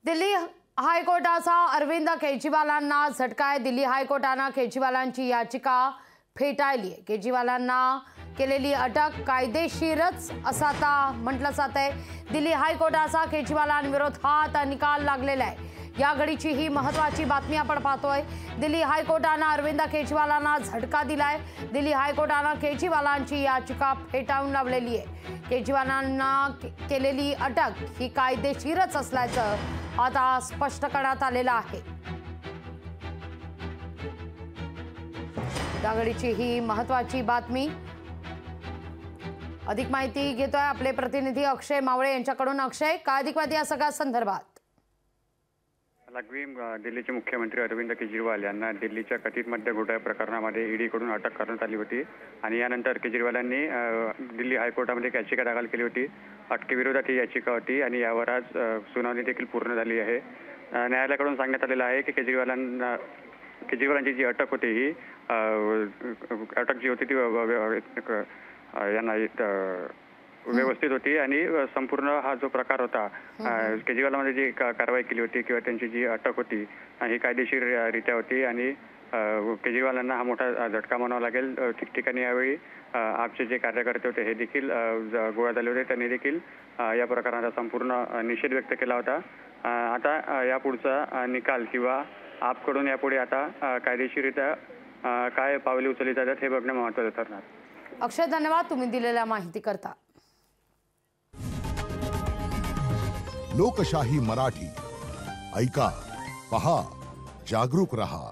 दिल्ली हायकोर्टाचा अरविंद केजरीवालांना झटका आहे। दिल्ली हायकोर्टाने केजरीवालांची याचिका फेटाळली आहे। केजरीवालांना केलेली अटक कायदेशीरच असं आता म्हटलं जात आहे। दिल्ली हायकोर्टाचा केजरीवालांविरोधात निकाल लागलेला आहे। या घडीची ही महत्त्वाची बातमी आपण पाहतोय। दिल्ली हायकोर्टाने अरविंद केजरीवालांना झटका दिलाय। दिल्ली हायकोर्टाने केजरीवालांची याचिका फेटाळून लावलेली आहे। केजरीवालांना केलेली अटक ही कायदेशीरच असल्याचं आता स्पष्ट करण्यात आलेलं आहे। या घडीची ही महत्त्वाची बातमी। अधिक माहिती घेतोय आपले प्रतिनिधी अक्षय मावळे यांच्याकडून। अक्षय, काय अधिक माहिती या सगळ्या संदर्भात? दिल्लीचे मुख्यमंत्री अरविंद केजरीवाल यांना दिल्लीच्या कथित मद्य घोटाळा प्रकरणामध्ये ईडीकडून अटक करण्यात आली होती आणि यानंतर केजरीवालांनी दिल्ली हायकोर्टामध्ये याचिका दाखल केली होती। अटकेविरोधात ही याचिका होती आणि यावर आज सुनावणी देखील पूर्ण झाली आहे। न्यायालयाकडून सांगण्यात आलेलं आहे की केजरीवालांची जी अटक होती ही अटक जी होती ती यांना व्यवस्थित होती आणि संपूर्ण हा जो प्रकार होता केजरीवालांमध्ये जी कारवाई केली होती किंवा त्यांची जी अटक होती ही कायदेशीररित्या होती आणि केजरीवालांना हा मोठा झटका म्हणावा लागेल। ठिकठिकाणी यावेळी आपचे जे कार्यकर्ते होते हे देखील गोळा झाले होते। त्यांनी देखील या प्रकाराचा संपूर्ण निषेध व्यक्त केला होता। आता यापुढचा निकाल किंवा आपकडून यापुढे आता कायदेशीररित्या काय पावले उचलली जातात हे बघणं महत्त्वाचं ठरणार। अक्षय, धन्यवाद तुम्ही दिलेल्या माहिती करता। लोकशाही मराठी ऐका, पहा, जागरूक रहा।